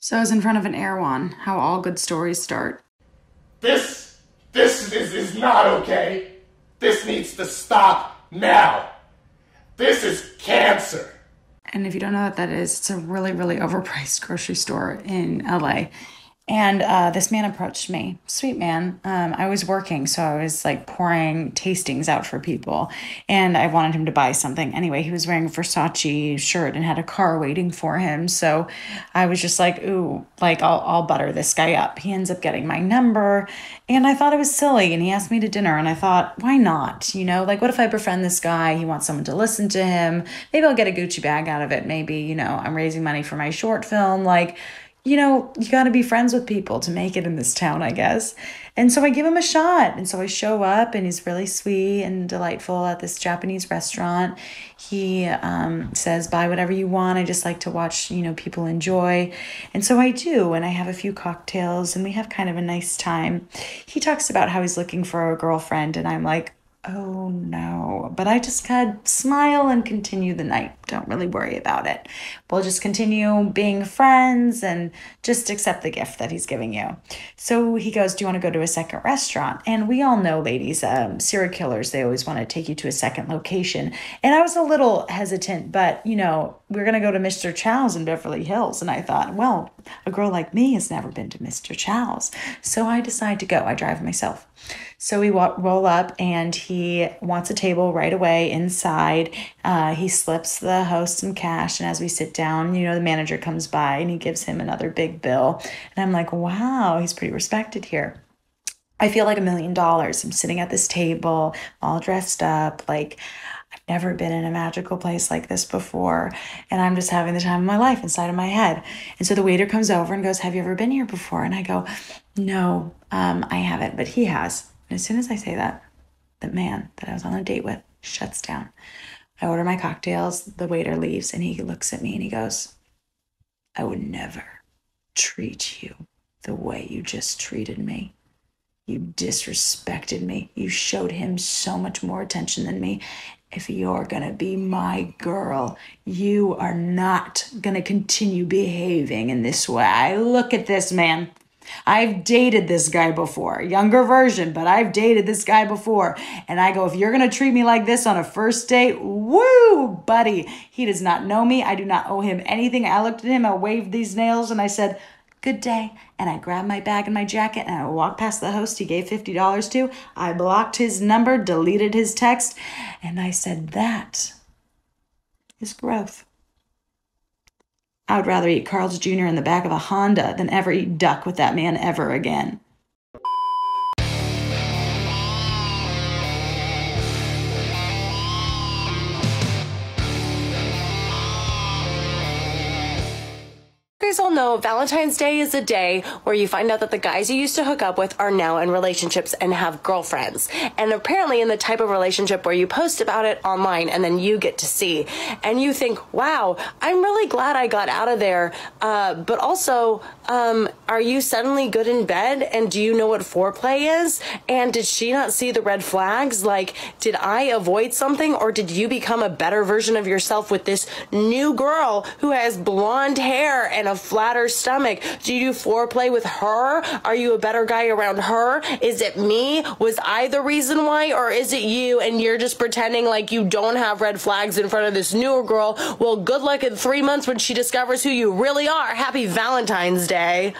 So I was in front of an Erewhon, how all good stories start. This, this is not okay. This needs to stop now. This is cancer. And if you don't know what that is, it's a really, really overpriced grocery store in LA. And this man approached me, sweet man. I was working, so I was like pouring tastings out for people, and I wanted him to buy something. Anyway, he was wearing a Versace shirt and had a car waiting for him. So I was just like, ooh, like I'll butter this guy up. He ends up getting my number, and I thought it was silly. And he asked me to dinner, and I thought, why not? Like what if I befriend this guy? He wants someone to listen to him. Maybe I'll get a Gucci bag out of it. Maybe I'm raising money for my short film. You got to be friends with people to make it in this town, I guess. And so I give him a shot. And so I show up, and he's really sweet and delightful at this Japanese restaurant. He says, buy whatever you want. I just like to watch, people enjoy. And so I do. And I have a few cocktails, and we have kind of a nice time. He talks about how he's looking for a girlfriend. And I'm like, oh no, but I just gotta smile and continue the night. Don't really worry about it. We'll just continue being friends and just accept the gift that he's giving you. So he goes, do you want to go to a second restaurant? And we all know, ladies, serial killers, they always want to take you to a second location. And I was a little hesitant, but we're going to go to Mr. Chow's in Beverly Hills. And I thought, well, a girl like me has never been to Mr. Chow's. So I decide to go. I drive myself. So we roll up, and he wants a table right away inside. He slips the host some cash, and as we sit down, the manager comes by, and he gives him another big bill. And I'm like, wow, he's pretty respected here. I feel like $1,000,000. I'm sitting at this table, all dressed up, like I've never been in a magical place like this before. And I'm just having the time of my life inside of my head. And so the waiter comes over and goes, have you ever been here before? And I go, no, I haven't, but he has. And as soon as I say that, the man that I was on a date with shuts down. I order my cocktails. The waiter leaves, and he looks at me and he goes, I would never treat you the way you just treated me. You disrespected me. You showed him so much more attention than me. If you're going to be my girl, you are not going to continue behaving in this way. I look at this man. I've dated this guy before, younger version, but I've dated this guy before. And I go, if you're going to treat me like this on a first date, woo, buddy. He does not know me. I do not owe him anything. I looked at him, I waved these nails, and I said, good day. And I grabbed my bag and my jacket, and I walked past the host he gave $50 to. I blocked his number, deleted his text, and I said, that is growth. I would rather eat Carl's Jr. in the back of a Honda than ever eat duck with that man ever again. You guys all know Valentine's Day is a day where you find out that the guys you used to hook up with are now in relationships and have girlfriends. And apparently in the type of relationship where you post about it online and then you get to see. And you think, wow, I'm really glad I got out of there. But also, are you suddenly good in bed? And do you know what foreplay is? And did she not see the red flags? Like, did I avoid something, or did you become a better version of yourself with this new girl who has blonde hair and a flatter stomach? Do you do foreplay with her? Are you a better guy around her? Is it me? Was I the reason why? Or is it you and you're just pretending like you don't have red flags in front of this newer girl? Well, good luck in 3 months when she discovers who you really are. Happy Valentine's Day.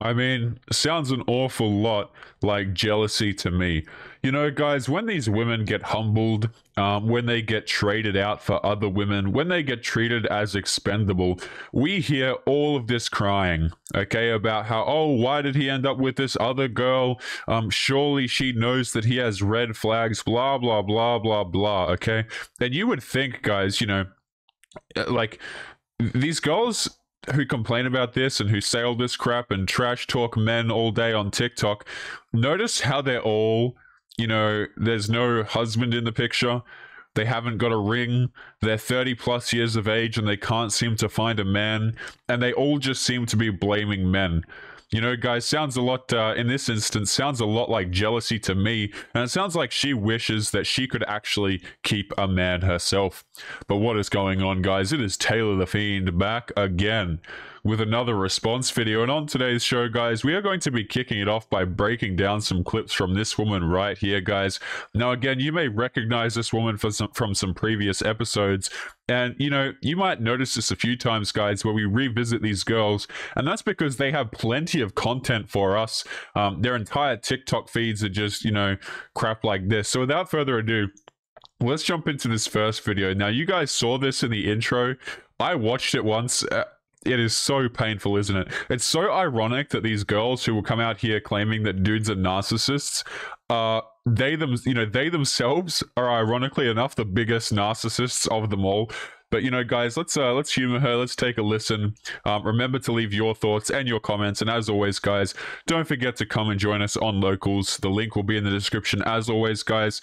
I mean, sounds an awful lot like jealousy to me. Guys, when these women get humbled, when they get traded out for other women, when they get treated as expendable, we hear all of this crying, okay, about how, oh, why did he end up with this other girl? Surely she knows that he has red flags, blah, blah, blah, blah, blah, okay? And you would think, guys, like, these girls who complain about this and who say all this crap and trash talk men all day on TikTok, notice how they're all, there's no husband in the picture. They haven't got a ring. They're 30 plus years of age and they can't seem to find a man. And they all just seem to be blaming men. Guys, sounds a lot, in this instance, sounds a lot like jealousy to me. And it sounds like she wishes that she could actually keep a man herself. But what is going on, guys? It is Taylor the Fiend back again with another response video. And on today's show, guys, we are going to be kicking it off by breaking down some clips from this woman right here, guys. Now, again, you may recognize this woman from some previous episodes. And, you know, you might notice this a few times, guys, where we revisit these girls. And that's because they have plenty of content for us. Their entire TikTok feeds are just, you know, crap like this. So without further ado, let's jump into this first video. Now, you guys saw this in the intro. I watched it once. It is so painful, isn't it? It's so ironic that these girls who will come out here claiming that dudes are narcissists, they themselves are, ironically enough, the biggest narcissists of them all. But, you know, guys, let's humor her. Let's take a listen. Remember to leave your thoughts and your comments. And as always, guys, don't forget to come and join us on Locals. The link will be in the description. As always, guys,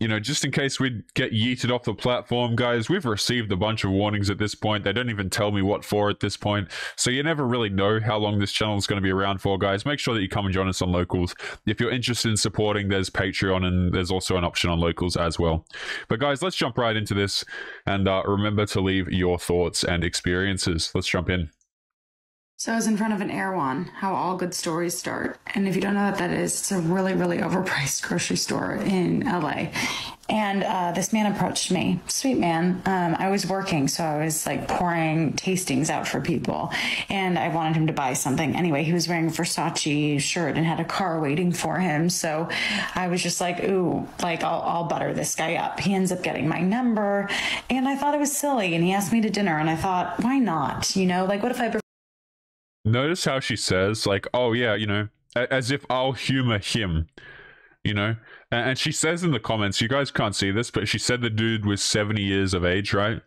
you know, just in case we get yeeted off the platform, guys, we've received a bunch of warnings at this point. They don't even tell me what for at this point. So you never really know how long this channel is going to be around for, guys. Make sure that you come and join us on Locals. If you're interested in supporting, there's Patreon and there's also an option on Locals as well. But, guys, let's jump right into this. And remember to leave your thoughts and experiences. Let's jump in. So I was in front of an Erewhon, how all good stories start. And if you don't know what that is, it's a really, really overpriced grocery store in LA. And this man approached me, sweet man. I was working, so I was like pouring tastings out for people. And I wanted him to buy something. Anyway, he was wearing a Versace shirt and had a car waiting for him. So I was just like, ooh, like I'll butter this guy up. He ends up getting my number. And I thought it was silly. And he asked me to dinner. And I thought, why not? You know, like what if I... Notice how she says, like, oh, yeah, you know, as if I'll humor him, you know? And she says in the comments, you guys can't see this, but she said the dude was 70 years of age, right?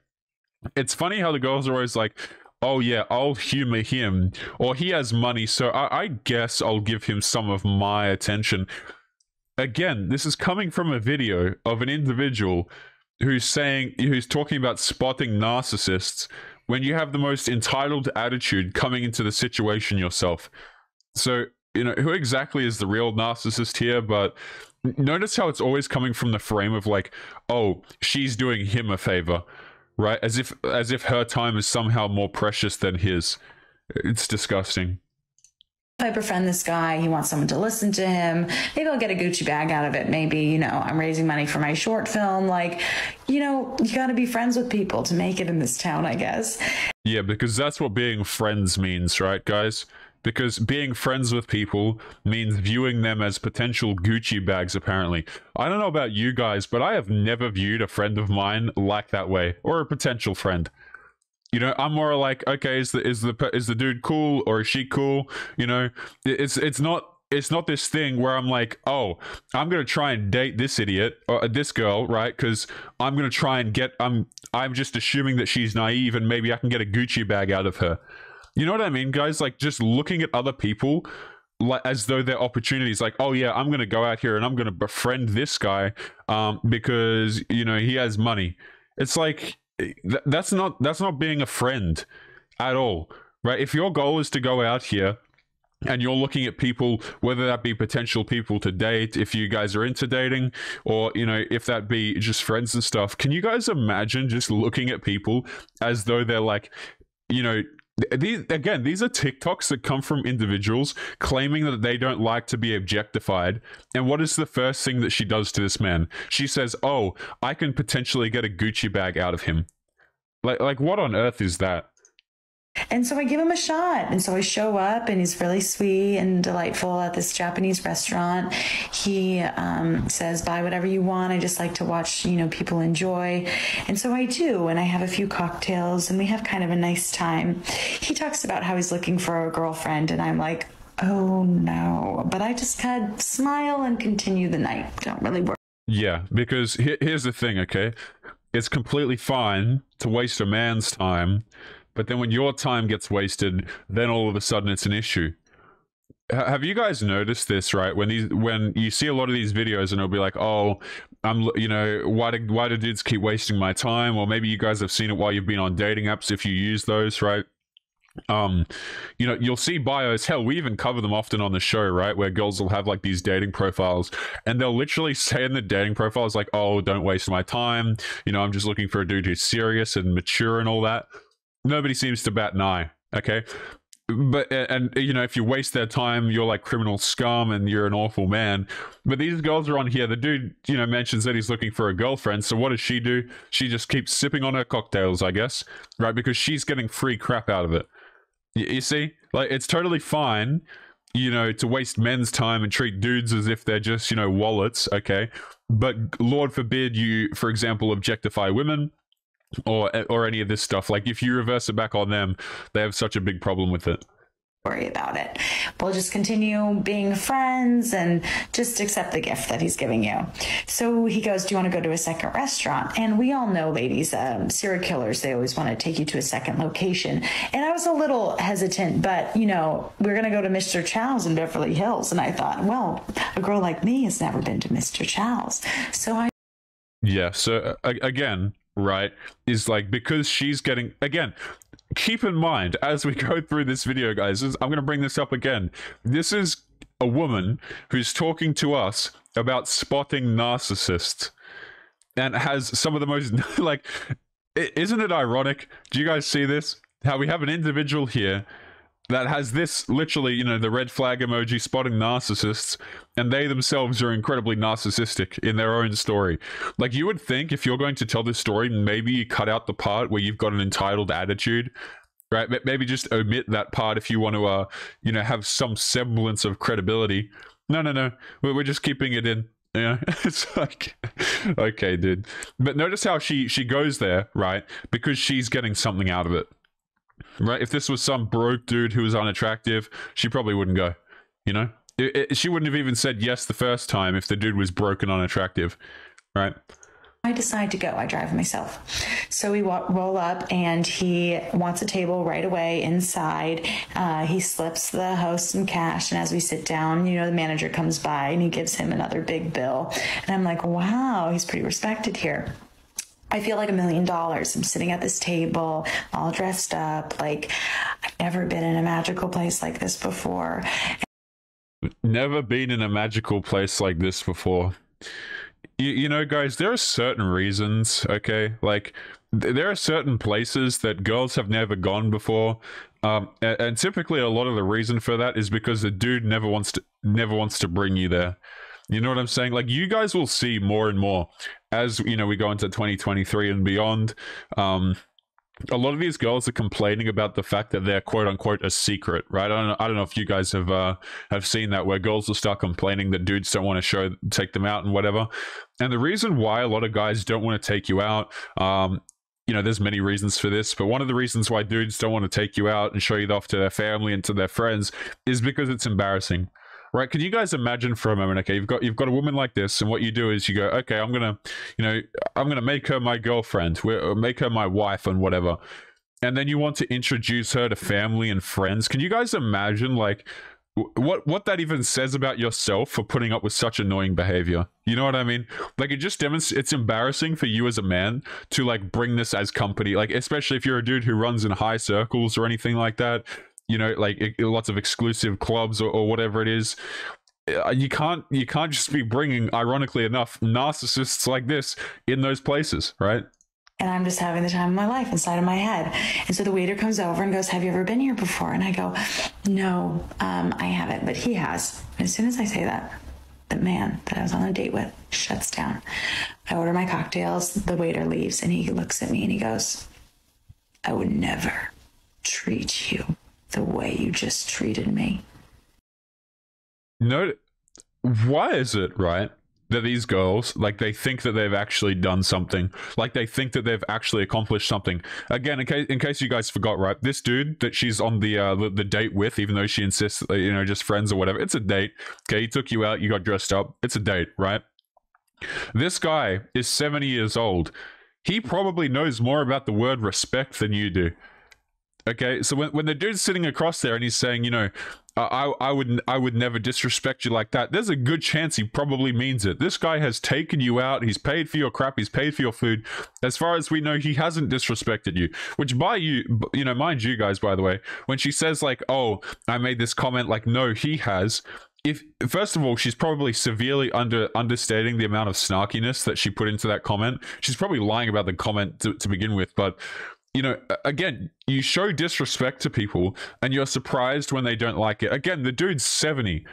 It's funny how the girls are always like, oh, yeah, I'll humor him, or he has money, so I guess I'll give him some of my attention. Again, this is coming from a video of an individual who's talking about spotting narcissists when you have the most entitled attitude coming into the situation yourself. So, you know, who exactly is the real narcissist here? But notice how it's always coming from the frame of like, oh, she's doing him a favor, right? As if her time is somehow more precious than his. It's disgusting. I befriend this guy, he wants someone to listen to him, maybe I'll get a Gucci bag out of it. Maybe, you know, I'm raising money for my short film. Like, you know, you got to be friends with people to make it in this town, I guess. Yeah, because that's what being friends means, right, guys? Because being friends with people means viewing them as potential Gucci bags, apparently. I don't know about you guys, but I have never viewed a friend of mine like that way, or a potential friend. You know, I'm more like, okay, is the dude cool or is she cool? You know, it's not this thing where I'm like, oh, I'm gonna try and date this idiot or this girl, right? Because I'm gonna try and I'm just assuming that she's naive and maybe I can get a Gucci bag out of her. You know what I mean, guys? Like just looking at other people like as though they're opportunities. Like, oh yeah, I'm gonna go out here and I'm gonna befriend this guy because you know he has money. It's like. That's not being a friend at all, right? If your goal is to go out here and you're looking at people, whether that be potential people to date, if you guys are into dating, or, you know, if that be just friends and stuff, can you guys imagine just looking at people as though they're like, you know, these are TikToks that come from individuals claiming that they don't like to be objectified. And what is the first thing that she does to this man? She says, oh, I can potentially get a Gucci bag out of him. Like what on earth is that? And so I give him a shot. And so I show up and he's really sweet and delightful at this Japanese restaurant. He says, buy whatever you want. I just like to watch, you know, people enjoy. And so I do. And I have a few cocktails and we have kind of a nice time. He talks about how he's looking for a girlfriend. And I'm like, oh no. But I just kind of smile and continue the night. Don't really worry. Yeah, because here's the thing, okay? It's completely fine to waste a man's time. But then when your time gets wasted, then all of a sudden it's an issue. Have you guys noticed this, right? When you see a lot of these videos and it'll be like, oh, you know, why do dudes keep wasting my time? Or maybe you guys have seen it while you've been on dating apps if you use those, right? You know, you'll see bios. Hell, we even cover them often on the show, right? Where girls will have like these dating profiles and they'll literally say in the dating profiles like, oh, don't waste my time. You know, I'm just looking for a dude who's serious and mature and all that. Nobody seems to bat an eye. Okay. But and you know, if you waste their time, you're like criminal scum and you're an awful man. But these girls are on here. The dude, you know, mentions that he's looking for a girlfriend. So what does she do? She just keeps sipping on her cocktails, I guess, right? Because she's getting free crap out of it. You see, like, it's totally fine, you know, to waste men's time and treat dudes as if they're just, you know, wallets. Okay, but Lord forbid you, for example, objectify women or any of this stuff. Like, if you reverse it back on them, they have such a big problem with it. Worry about it. We'll just continue being friends and just accept the gift that he's giving you. So he goes, do you want to go to a second restaurant? And we all know, ladies, serial killers, they always want to take you to a second location. And I was a little hesitant, but, you know, we're going to go to Mr. Chow's in Beverly Hills. And I thought, well, a girl like me has never been to Mr. Chow's. So I... Yeah, so again, right, is like, because she's getting, again, keep in mind as we go through this video, guys, I'm going to bring this up again. This is a woman who's talking to us about spotting narcissists and has some of the most, like, isn't it ironic? Do you guys see this? How we have an individual here that has this, literally, you know, the red flag emoji, spotting narcissists, and they themselves are incredibly narcissistic in their own story. Like, you would think if you're going to tell this story, maybe you cut out the part where you've got an entitled attitude, right? Maybe just omit that part if you want to, you know, have some semblance of credibility. No. We're just keeping it in. Yeah, it's like, okay, dude. But notice how she goes there, right? Because she's getting something out of it. Right, if this was some broke dude who was unattractive, she probably wouldn't go, you know? She wouldn't have even said yes the first time if the dude was broke and unattractive, right? I decide to go. I drive myself. So we roll up and he wants a table right away inside. He slips the host some cash. And as we sit down, you know, the manager comes by and he gives him another big bill. And I'm like, wow, he's pretty respected here. I feel like $1 million. I'm sitting at this table, all dressed up. Like, I've never been in a magical place like this before. Never been in a magical place like this before. You know, guys, there are certain reasons, okay? Like, there are certain places that girls have never gone before. And typically a lot of the reason for that is because the dude never wants to bring you there. You know what I'm saying? Like, you guys will see more and more as, you know, we go into 2023 and beyond. A lot of these girls are complaining about the fact that they're quote unquote a secret, right? I don't know if you guys have seen that, where girls will start complaining that dudes don't want to take them out and whatever. And the reason why a lot of guys don't want to take you out, you know, there's many reasons for this, but one of the reasons why dudes don't want to take you out and show you off to their family and to their friends is because it's embarrassing. Right? Can you guys imagine for a moment? Okay, you've got a woman like this, and what you do is you go, okay, I'm gonna make her my girlfriend, make her my wife, and whatever. And then you want to introduce her to family and friends. Can you guys imagine, like, what that even says about yourself for putting up with such annoying behavior? You know what I mean? Like, it just demonstrates, it's embarrassing for you as a man to, like, bring this as company, like, especially if you're a dude who runs in high circles or anything like that. You know, like, lots of exclusive clubs or whatever it is. You can't just be bringing, ironically enough, narcissists like this in those places, right? And I'm just having the time of my life inside of my head. And so the waiter comes over and goes, have you ever been here before? And I go, no, I haven't, but he has. And as soon as I say that, the man that I was on a date with shuts down. I order my cocktails. The waiter leaves and he looks at me and he goes, I would never treat you the way you just treated me. No, why is it, right, that these girls, like, they think that they've actually done something, like, they think that they've actually accomplished something? Again, in case you guys forgot, right, this dude that she's on the date with, even though she insists, you know, just friends or whatever, it's a date. Okay, he took you out, you got dressed up, it's a date, right? This guy is 70 years old. He probably knows more about the word respect than you do. Okay, so when the dude's sitting across there and he's saying, you know, I would never disrespect you like that, there's a good chance he probably means it. This guy has taken you out, he's paid for your crap, he's paid for your food. As far as we know, he hasn't disrespected you. Which, you know, mind you guys, by the way, when she says, like, oh, I made this comment, like, no, he has. If, first of all, she's probably severely understating the amount of snarkiness that she put into that comment. She's probably lying about the comment to begin with, but you know, again, you show disrespect to people and you're surprised when they don't like it. Again, the dude's 70.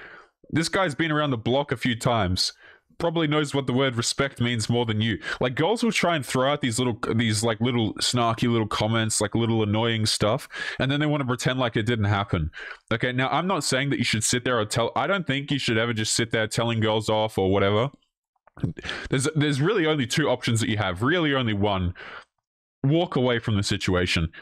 This guy's been around the block a few times. Probably knows what the word respect means more than you. Like, girls will try and throw out these little snarky little comments, like little annoying stuff, and then they want to pretend like it didn't happen. Okay, now I'm not saying that you should sit there or I don't think you should ever just sit there telling girls off or whatever. There's really only two options that you have. Really only one. Walk away from the situation.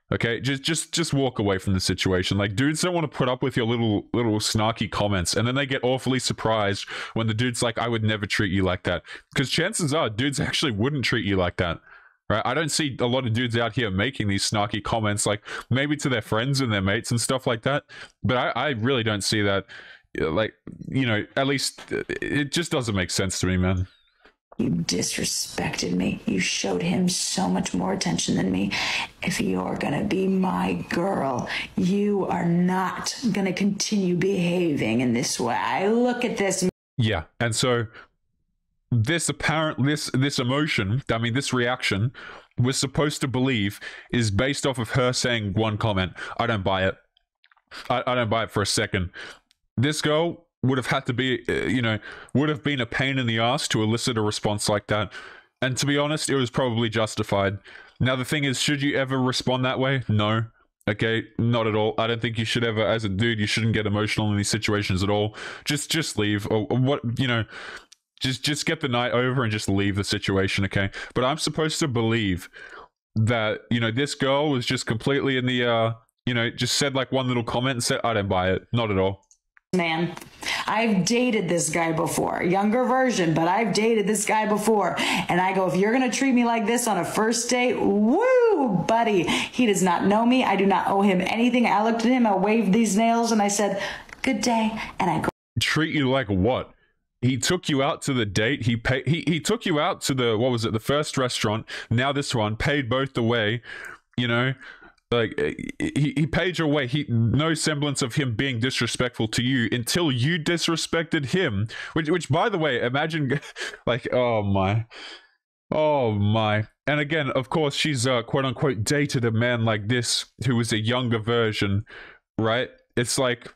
Okay, just walk away from the situation. Like, dudes don't want to put up with your little snarky comments, and then they get awfully surprised when the dude's like, I would never treat you like that. Because chances are dudes actually wouldn't treat you like that, right? I don't see a lot of dudes out here making these snarky comments, like maybe to their friends and their mates and stuff like that, but I really don't see that. Like, you know, at least it just doesn't make sense to me, man. You disrespected me. You showed him so much more attention than me. If you're gonna be my girl, you are not gonna continue behaving in this way. I look at this. Yeah, and so this emotion, I mean, this reaction, we're supposed to believe is based off of her saying one comment. I don't buy it. I don't buy it for a second. This girl would have had to be, would have been a pain in the ass to elicit a response like that. And to be honest, it was probably justified. Now, the thing is, should you ever respond that way? No. Okay, not at all. I don't think you should ever, as a dude, you shouldn't get emotional in these situations at all. Just leave. Or what, you know, just get the night over and just leave the situation, okay? But I'm supposed to believe that, you know, this girl was just completely in the, just said like one little comment and said, I don't buy it. Not at all. Man, I've dated this guy before, younger version, but I've dated this guy before. And I go, if you're going to treat me like this on a first date, woo, buddy. He does not know me. I do not owe him anything. I looked at him, I waved these nails and I said, good day. And I go, treat you like what? He took you out to the date. He took you out to the, what was it? The first restaurant. Now this one, paid both the way, you know. Like, he paid your way. No semblance of him being disrespectful to you until you disrespected him. Which, by the way, imagine, like, oh my. And again, of course, she's quote unquote dated a man like this who was a younger version, right? It's like,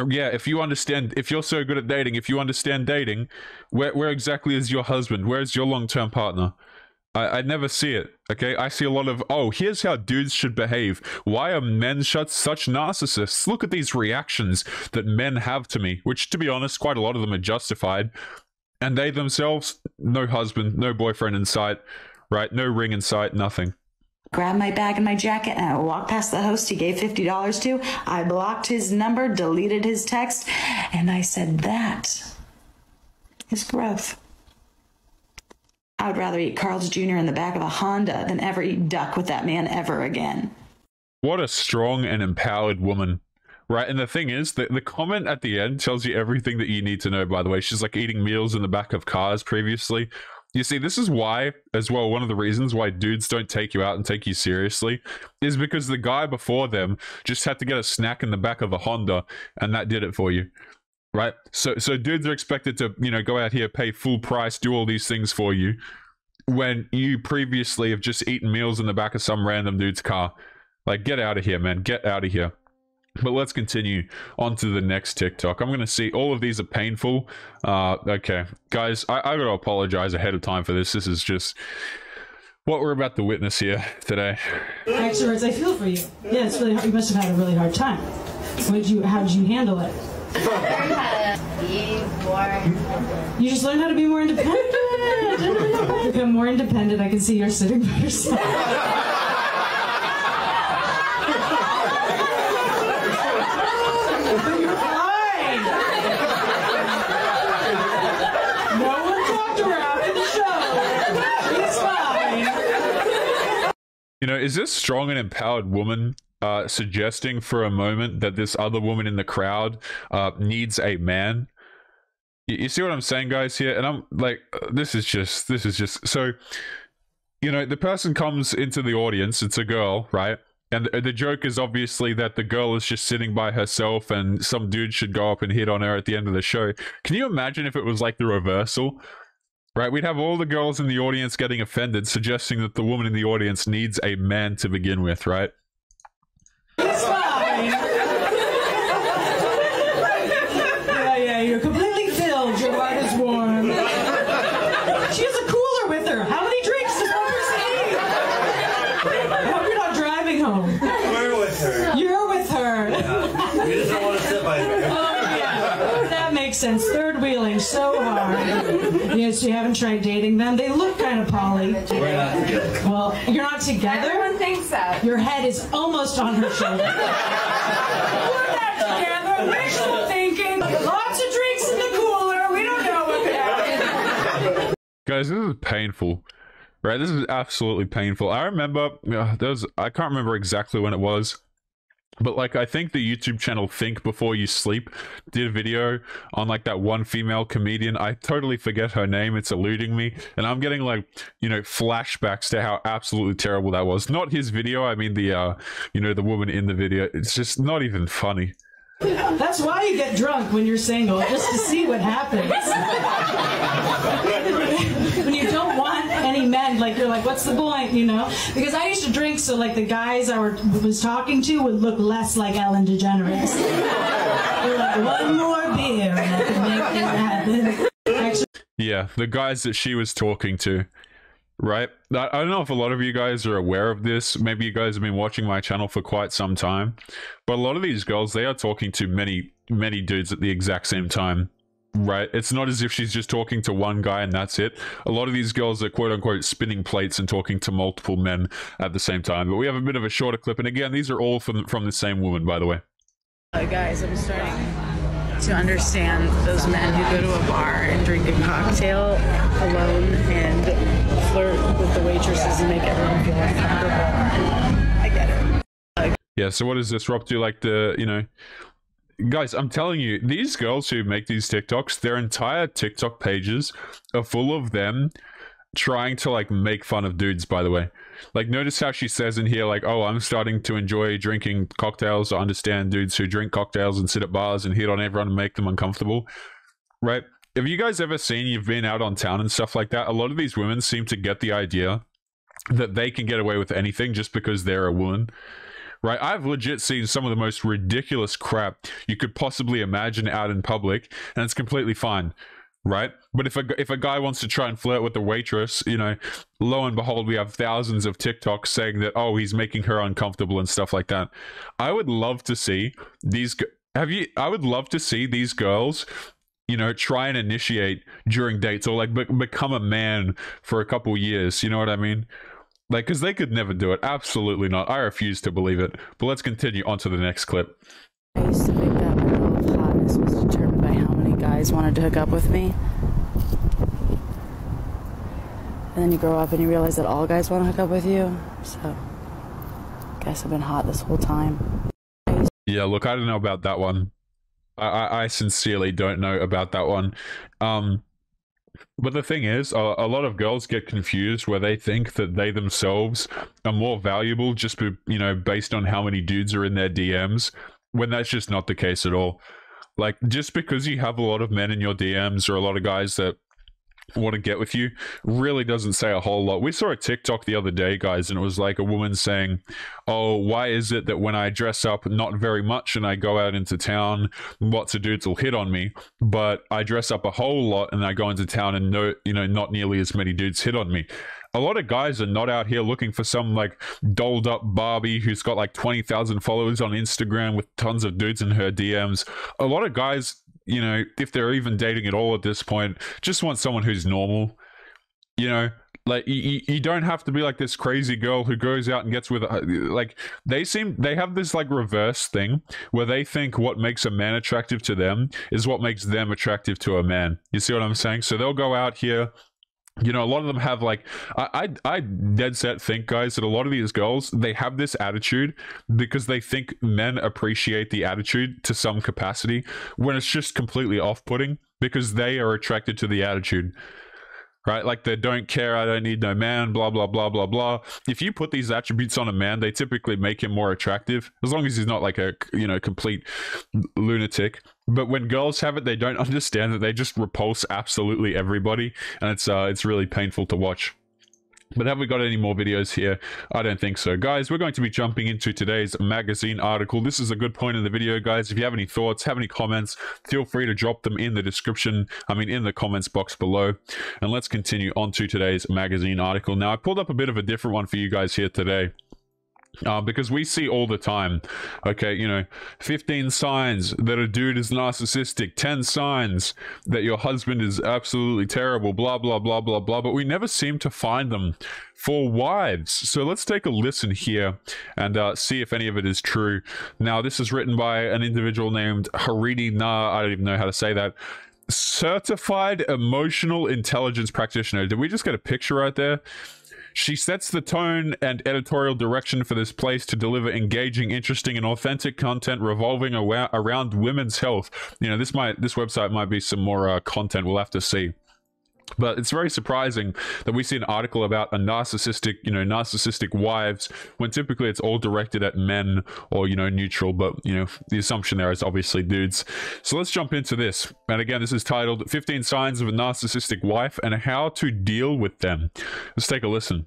yeah, if you're so good at dating, if you understand dating, where exactly is your husband? Where's your long-term partner? I never see it, okay? I see a lot of, oh, here's how dudes should behave. Why are men such narcissists? Look at these reactions that men have to me, which, to be honest, quite a lot of them are justified. And they themselves, no husband, no boyfriend in sight, right? No ring in sight, nothing. Grabbed my bag and my jacket and I walked past the host he gave $50 to. I blocked his number, deleted his text, and I said, that is growth. I would rather eat Carl's Jr. in the back of a Honda than ever eat duck with that man ever again. What a strong and empowered woman, right? And the thing is, the comment at the end tells you everything that you need to know, by the way. She's like eating meals in the back of cars previously. You see, this is why, as well, one of the reasons why dudes don't take you out and take you seriously is because the guy before them just had to get a snack in the back of a Honda, and that did it for you. Right, so dudes are expected to, go out here, pay full price, do all these things for you, when you previously have just eaten meals in the back of some random dude's car. Like, get out of here, man, get out of here. But let's continue on to the next TikTok. I'm gonna see, all of these are painful. Okay, guys, I gotta apologize ahead of time for this. This is just what we're about to witness here today. Extroverts, I feel for you. Yeah, it's really hard. You must have had a really hard time. How did you handle it? Learn how to be more. You just learned how to be more independent. Become more independent. I can see you're sitting by yourself. You're fine. No one talked to her after the show. She's fine. Is this strong and empowered woman suggesting for a moment that this other woman in the crowd needs a man? You see what I'm saying, guys, here? And I'm like, this is just so, the person comes into the audience, it's a girl, right? And the joke is obviously that the girl is just sitting by herself and some dude should go up and hit on her at the end of the show. Can you imagine if it was like the reversal? right? We'd have all the girls in the audience getting offended, suggesting that the woman in the audience needs a man to begin with, right? It's fine. Yeah, you're completely filled. Your heart is warm. She has a cooler with her. How many drinks does one person eat? I hope you're not driving home. We're with her. You're with her. Yeah. We just don't want to sit by her. Oh, yeah. That makes sense. Third wheeling so hard. Yes, you haven't tried dating them. They look kind of poly. We're not together. Well, you're not together? Everyone thinks so. Your head is almost on her shoulder. We're not together. Wishful thinking. Lots of drinks in the cooler. We don't know what happened. Guys, this is painful, right? This is absolutely painful. I remember, I can't remember exactly when it was, but like, I think the YouTube channel Think Before You Sleep did a video on like that one female comedian. I totally forget her name. It's eluding me. And I'm getting like, you know, flashbacks to how absolutely terrible that was. Not his video. I mean, the, you know, the woman in the video. It's just not even funny. That's why you get drunk when you're single, just to see what happens. When you don't want any men, like you're like, what's the point, you know? Because I used to drink so like the guys I was talking to would look less like Ellen DeGeneres. They're like, one more beer and I can make this happen. Actually, Yeah, the guys that she was talking to, right? I don't know if a lot of you guys are aware of this. Maybe you guys have been watching my channel for quite some time. But a lot of these girls, they are talking to many, many dudes at the exact same time, right? It's not as if she's just talking to one guy and that's it. A lot of these girls are quote-unquote spinning plates and talking to multiple men at the same time. But we have a bit of a shorter clip. And again, these are all from the same woman, by the way. Guys, I'm starting to understand those men who go to a bar and drink a cocktail alone and flirt with the waitresses and make everyone feel uncomfortable. I get it. Yeah, so what does this Rob do? Like the, you know, guys, I'm telling you, these girls who make these TikToks, their entire TikTok pages are full of them trying to like make fun of dudes, by the way. Like, notice how she says in here, like, oh, I'm starting to enjoy drinking cocktails. I understand dudes who drink cocktails and sit at bars and hit on everyone and make them uncomfortable, right? Have you guys ever seen, you've been out on town and stuff like that? A lot of these women seem to get the idea that they can get away with anything just because they're a woman, right? I've legit seen some of the most ridiculous crap you could possibly imagine out in public, and it's completely fine, right? But if a guy wants to try and flirt with the waitress, you know, lo and behold, we have thousands of TikToks saying that, oh, he's making her uncomfortable and stuff like that. I would love to see these. I would love to see these girls, you know, try and initiate during dates, or like become a man for a couple years. You know what I mean? Like, because they could never do it. Absolutely not. I refuse to believe it. But let's continue on to the next clip. I used to think that my level of hotness was determined by how many guys wanted to hook up with me. And then you grow up and you realize that all guys want to hook up with you. So, guess I've been hot this whole time. Yeah, look, I don't know about that one. I sincerely don't know about that one. But the thing is, a lot of girls get confused where they think that they themselves are more valuable just, you know, based on how many dudes are in their DMs, when that's just not the case at all. Like, just because you have a lot of men in your DMs or a lot of guys that want to get with you really doesn't say a whole lot. We saw a TikTok the other day, guys, and it was like a woman saying, oh, why is it that when I dress up not very much and I go out into town, lots of dudes will hit on me, but I dress up a whole lot and I go into town and no, you know, not nearly as many dudes hit on me. A lot of guys are not out here looking for some like dolled up Barbie who's got like 20,000 followers on Instagram with tons of dudes in her DMs. A lot of guys, you know, if they're even dating at all at this point, just want someone who's normal. You know, like you don't have to be like this crazy girl who goes out and gets with, like, they have this like reverse thing where they think what makes a man attractive to them is what makes them attractive to a man. You see what I'm saying? So they'll go out here. You know, a lot of them have like, I dead set think, guys, that a lot of these girls, they have this attitude because they think men appreciate the attitude to some capacity, when it's just completely off-putting because they are attracted to the attitude, right? Like, they don't care, I don't need no man, blah, blah, blah, blah, blah. If you put these attributes on a man, they typically make him more attractive, as long as he's not like a, you know, complete lunatic. But when girls have it, they don't understand that they just repulse absolutely everybody, and it's really painful to watch. But have we got any more videos here? I don't think so. Guys, we're going to be jumping into today's magazine article. This is a good point in the video, guys. If you have any thoughts, have any comments, feel free to drop them in the description, in the comments box below. And let's continue on to today's magazine article. Now, I pulled up a bit of a different one for you guys here today. Because we see all the time, okay, 15 signs that a dude is narcissistic, 10 signs that your husband is absolutely terrible, blah, blah, blah, blah, blah, but we never seem to find them for wives. So let's take a listen here and see if any of it is true. Now, this is written by an individual named Harini Na, I don't even know how to say that, certified emotional intelligence practitioner. Did we just get a picture right there? She sets the tone and editorial direction for this place to deliver engaging, interesting, and authentic content revolving around women's health. This website might be some more content. We'll have to see. But it's very surprising that we see an article about a narcissistic wives, when typically it's all directed at men or, neutral. But, the assumption there is obviously dudes. So let's jump into this. And again, this is titled 15 Signs of a Narcissistic Wife and How to Deal with Them. Let's take a listen.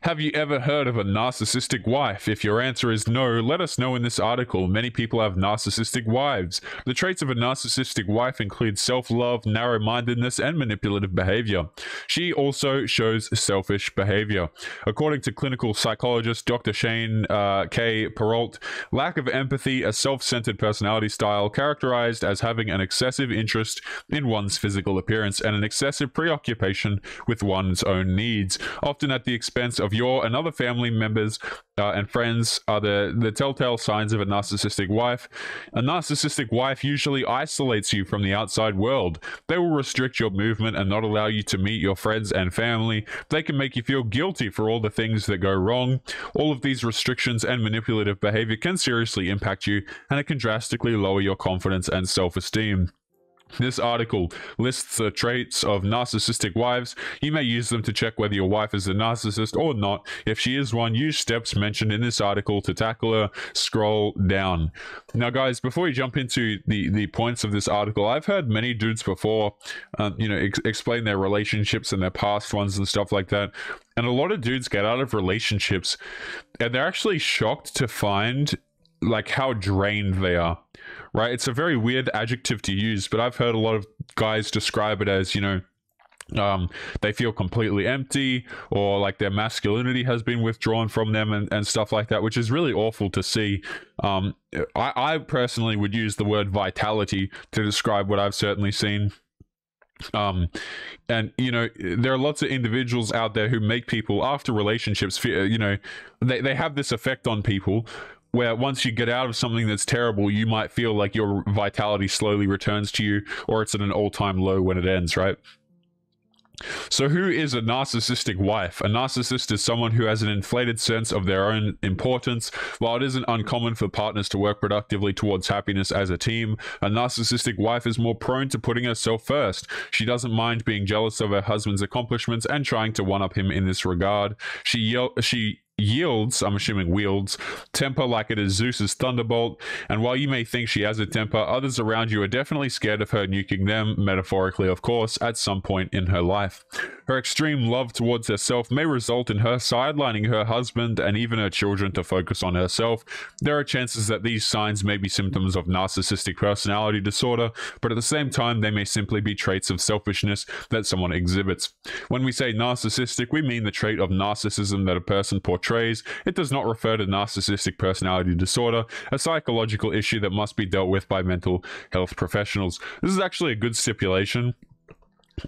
Have you ever heard of a narcissistic wife? If your answer is no, let us know in this article. Many people have narcissistic wives. The traits of a narcissistic wife include self-love, narrow-mindedness, and manipulative behavior. She also shows selfish behavior. According to clinical psychologist Dr. Shane K. Perrault, lack of empathy, a self-centered personality style characterized as having an excessive interest in one's physical appearance and an excessive preoccupation with one's own needs, often at the expense of your and other family members and friends, are the telltale signs of a narcissistic wife. A narcissistic wife usually isolates you from the outside world. They will restrict your movement and not allow you to meet your friends and family. They can make you feel guilty for all the things that go wrong. All of these restrictions and manipulative behavior can seriously impact you, and it can drastically lower your confidence and self-esteem. This article lists the traits of narcissistic wives. You may use them to check whether your wife is a narcissist or not. If she is one, use steps mentioned in this article to tackle her. Scroll down. Now, guys, before we jump into the points of this article, I've heard many dudes before, explain their relationships and their past ones and stuff like that. And a lot of dudes get out of relationships and they're actually shocked to find how drained they are. Right? It's a very weird adjective to use, but I've heard a lot of guys describe it as, they feel completely empty, or like their masculinity has been withdrawn from them and stuff like that, which is really awful to see. I personally would use the word vitality to describe what I've certainly seen. And there are lots of individuals out there who make people after relationships feel, they have this effect on people where once you get out of something that's terrible, you might feel like your vitality slowly returns to you, or it's at an all-time low when it ends, right? So who is a narcissistic wife? A narcissist is someone who has an inflated sense of their own importance. While it isn't uncommon for partners to work productively towards happiness as a team, a narcissistic wife is more prone to putting herself first. She doesn't mind being jealous of her husband's accomplishments and trying to one-up him in this regard. She yields, I'm assuming wields, temper like it is Zeus's thunderbolt, and while you may think she has a temper, others around you are definitely scared of her nuking them, metaphorically of course, at some point in her life. Her extreme love towards herself may result in her sidelining her husband and even her children to focus on herself. There are chances that these signs may be symptoms of narcissistic personality disorder, but at the same time they may simply be traits of selfishness that someone exhibits. When we say narcissistic, we mean the trait of narcissism that a person portrays. It does not refer to narcissistic personality disorder, a psychological issue that must be dealt with by mental health professionals. This is actually a good stipulation.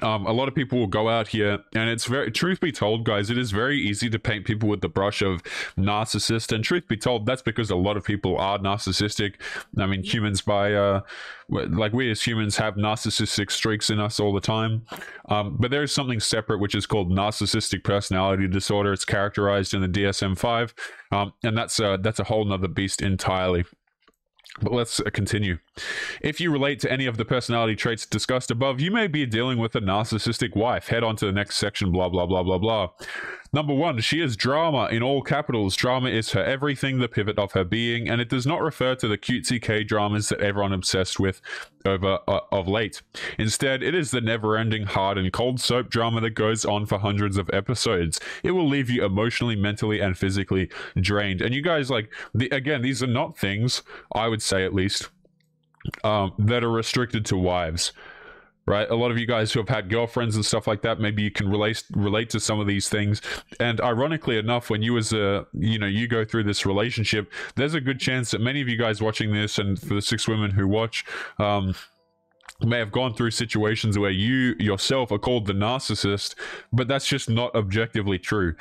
A lot of people will go out here, and it's very, truth be told, guys, it is very easy to paint people with the brush of narcissist, and truth be told, that's because a lot of people are narcissistic. I mean, humans we as humans have narcissistic streaks in us all the time, but there is something separate which is called narcissistic personality disorder. It's characterized in the DSM-5, and that's a whole nother beast entirely. But let's continue. If you relate to any of the personality traits discussed above, you may be dealing with a narcissistic wife. Head on to the next section, blah, blah, blah, blah, blah. Number 1, she is drama in all capitals. Drama is her everything, the pivot of her being, and it does not refer to the cutesy K-dramas that everyone obsessed with over of late. Instead, it is the never-ending hard and cold soap drama that goes on for hundreds of episodes. It will leave you emotionally, mentally, and physically drained. And you guys, like, again, these are not things, I would say at least, that are restricted to wives. Right, a lot of you guys who have had girlfriends and stuff like that, maybe you can relate to some of these things. And ironically enough, when you you go through this relationship, there's a good chance that many of you guys watching this, and for the 6 women who watch, may have gone through situations where you yourself are called the narcissist, but that's just not objectively true.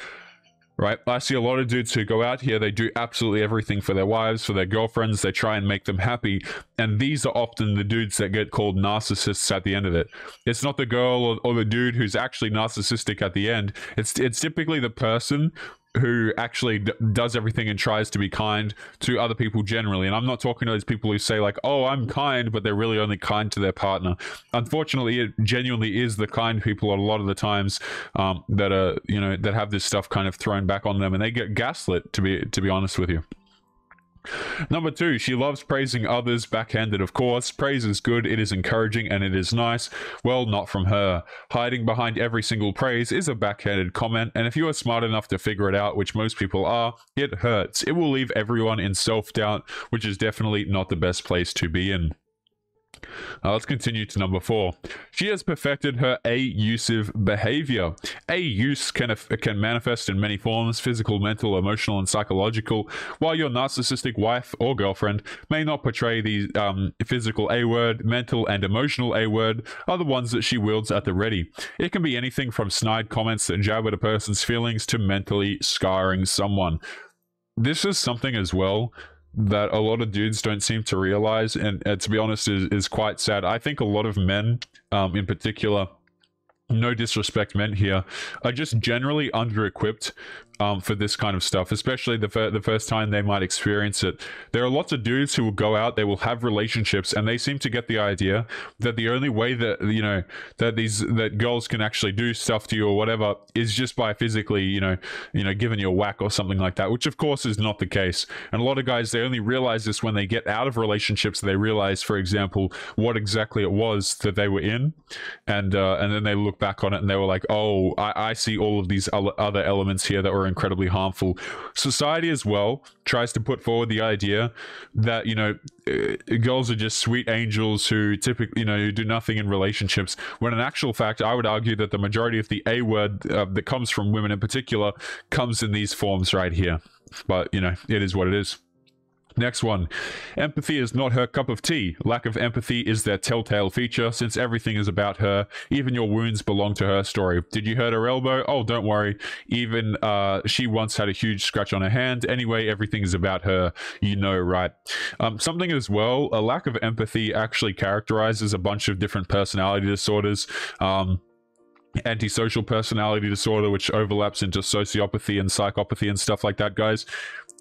Right, I see a lot of dudes who go out here, they do absolutely everything for their wives, for their girlfriends, they try and make them happy, and these are often the dudes that get called narcissists at the end of it. It's not the girl or the dude who's actually narcissistic at the end. It's typically the person who actually does everything and tries to be kind to other people generally. And I'm not talking to those people who say like, oh, I'm kind, but they're really only kind to their partner. Unfortunately, it genuinely is the kind people a lot of the times that are, that have this stuff kind of thrown back on them, and they get gaslit, to be honest with you. Number 2, she loves praising others, backhanded of course. Praise is good, it is encouraging, and it is nice. Well, not from her. Hiding behind every single praise is a backhanded comment, and if you are smart enough to figure it out, which most people are, it hurts. It will leave everyone in self-doubt, which is definitely not the best place to be in. Let's continue to number 4. She has perfected her a-usive behavior. A-use can manifest in many forms: physical, mental, emotional, and psychological. While your narcissistic wife or girlfriend may not portray the physical A-word, mental and emotional A-word are the ones that she wields at the ready. It can be anything from snide comments that jab at a person's feelings to mentally scarring someone. This is something as well that a lot of dudes don't seem to realize, and to be honest is quite sad. I think a lot of men in particular, no disrespect meant here, are just generally under-equipped for this kind of stuff, especially the first time they might experience it. There are lots of dudes who will go out, they will have relationships, and they seem to get the idea that the only way that that girls can actually do stuff to you or whatever is just by physically giving you a whack or something like that, which of course is not the case. And a lot of guys, they only realize this when they get out of relationships. They realize, for example, what exactly it was that they were in, and then they look back on it and they were like, oh, I see all of these other elements here that were incredibly harmful. Society as well tries to put forward the idea that girls are just sweet angels who typically who do nothing in relationships, when in actual fact I would argue that the majority of the A word that comes from women in particular comes in these forms right here. But it is what it is. Next one. Empathy is not her cup of tea. Lack of empathy is their telltale feature, since everything is about her. Even your wounds belong to her story. Did you hurt her elbow? Oh, don't worry. Even she once had a huge scratch on her hand. Anyway, everything is about her. Right? Something as well, a lack of empathy actually characterizes a bunch of different personality disorders. Antisocial personality disorder, which overlaps into sociopathy and psychopathy and stuff like that, guys.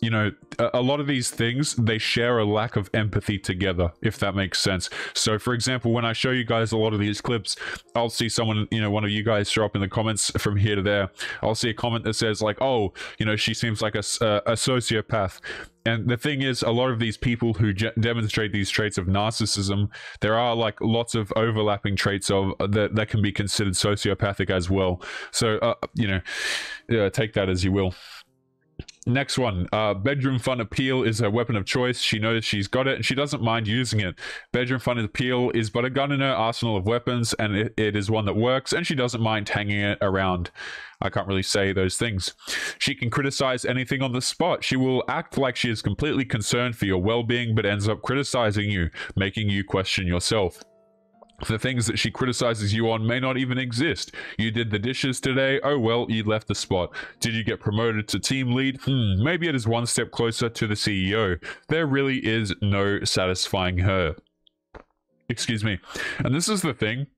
A lot of these things, they share a lack of empathy together, if that makes sense. So for example, when I show you guys a lot of these clips, I'll see someone, one of you guys show up in the comments from here to there. I'll see a comment that says like, oh, she seems like a sociopath. And the thing is, a lot of these people who demonstrate these traits of narcissism, there are like lots of overlapping traits of that can be considered sociopathic as well. So, take that as you will. Next one, bedroom fun appeal is her weapon of choice. She knows she's got it and she doesn't mind using it. Bedroom fun appeal is but a gun in her arsenal of weapons, and it is one that works, and she doesn't mind hanging it around. I can't really say those things. She can criticize anything on the spot. She will act like she is completely concerned for your well-being, but ends up criticizing you, making you question yourself. The things that she criticizes you on may not even exist. You did the dishes today. Oh well, you left the spot. Did you get promoted to team lead? Maybe it is one step closer to the CEO. There really is no satisfying her. Excuse me. And this is the thing.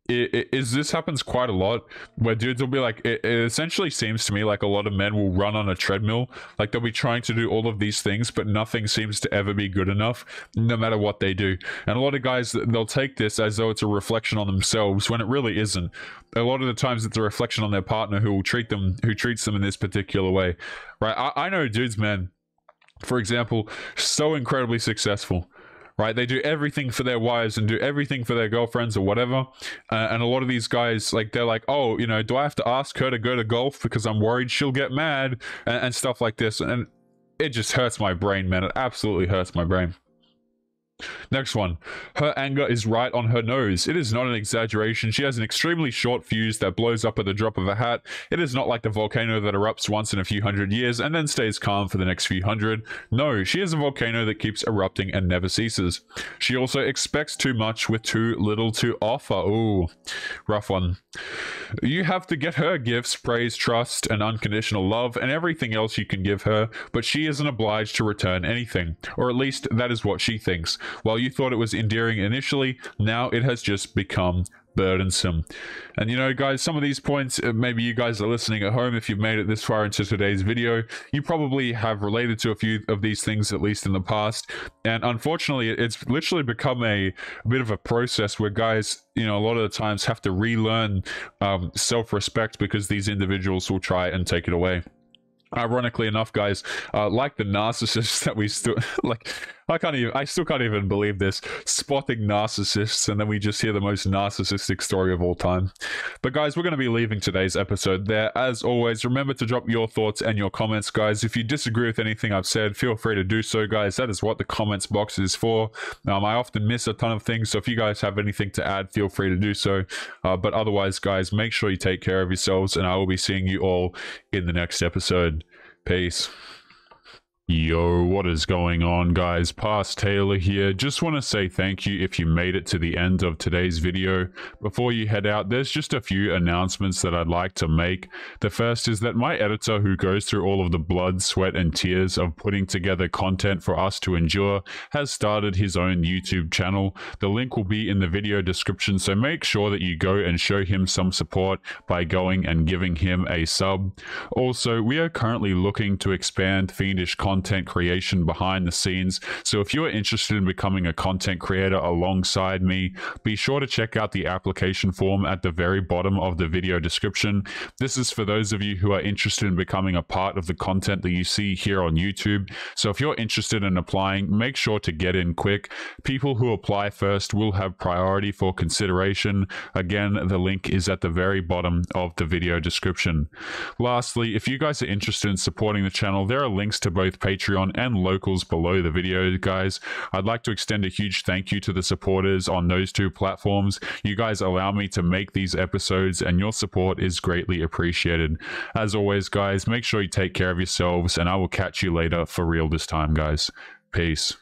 this happens quite a lot, where dudes will be like, it essentially seems to me like a lot of men will run on a treadmill. Like they'll be trying to do all of these things, but nothing seems to ever be good enough, no matter what they do. And a lot of guys, they'll take this as though it's a reflection on themselves, when it really isn't. A lot of the times it's a reflection on their partner who treats them in this particular way, right? I know dudes, man, for example, so incredibly successful, right? They do everything for their wives and do everything for their girlfriends or whatever. And a lot of these guys, like, they're like, oh, you know, do I have to ask her to go to golf because I'm worried she'll get mad and stuff like this? And it just hurts my brain, man. It absolutely hurts my brain. Next one. Her anger is right on her nose. It is not an exaggeration. She has an extremely short fuse that blows up at the drop of a hat. It is not like the volcano that erupts once in a few hundred years and then stays calm for the next few hundred. No, she is a volcano that keeps erupting and never ceases. She also expects too much with too little to offer. Ooh, rough one. You have to get her gifts, praise, trust, and unconditional love, and everything else you can give her, but she isn't obliged to return anything. Or at least that is what she thinks. While you thought it was endearing initially, now it has just become burdensome. And you know, guys, some of these points, maybe you guys are listening at home, if you've made it this far into today's video, you probably have related to a few of these things, at least in the past. And unfortunately, it's literally become a bit of a process where guys, you know, a lot of the times have to relearn self-respect because these individuals will try and take it away. Ironically enough, guys, like the narcissists that we still like, I still can't even believe this, spotting narcissists, and then we just hear the most narcissistic story of all time. But guys, we're going to be leaving today's episode there. As always, remember to drop your thoughts and your comments, guys. If you disagree with anything I've said, feel free to do so, guys. That is what the comments box is for. I often miss a ton of things, so if you guys have anything to add, feel free to do so. But otherwise, guys, make sure you take care of yourselves, and I will be seeing you all in the next episode. Peace. Yo, what is going on, guys? Past Taylor here. Just want to say thank you if you made it to the end of today's video. Before you head out, there's just a few announcements that I'd like to make. The first is that my editor, who goes through all of the blood, sweat, and tears of putting together content for us to endure, has started his own YouTube channel. The link will be in the video description, so make sure that you go and show him some support by going and giving him a sub. Also, we are currently looking to expand fiendish content creation behind the scenes, so if you're interested in becoming a content creator alongside me, be sure to check out the application form at the very bottom of the video description. This is for those of you who are interested in becoming a part of the content that you see here on YouTube. So if you're interested in applying, make sure to get in quick. People who apply first will have priority for consideration. Again, the link is at the very bottom of the video description. Lastly, if you guys are interested in supporting the channel, there are links to both Patreon and locals below the video, guys. I'd like to extend a huge thank you to the supporters on those two platforms. You guys allow me to make these episodes, and your support is greatly appreciated. As always, guys, make sure you take care of yourselves, and I will catch you later for real this time, guys. Peace.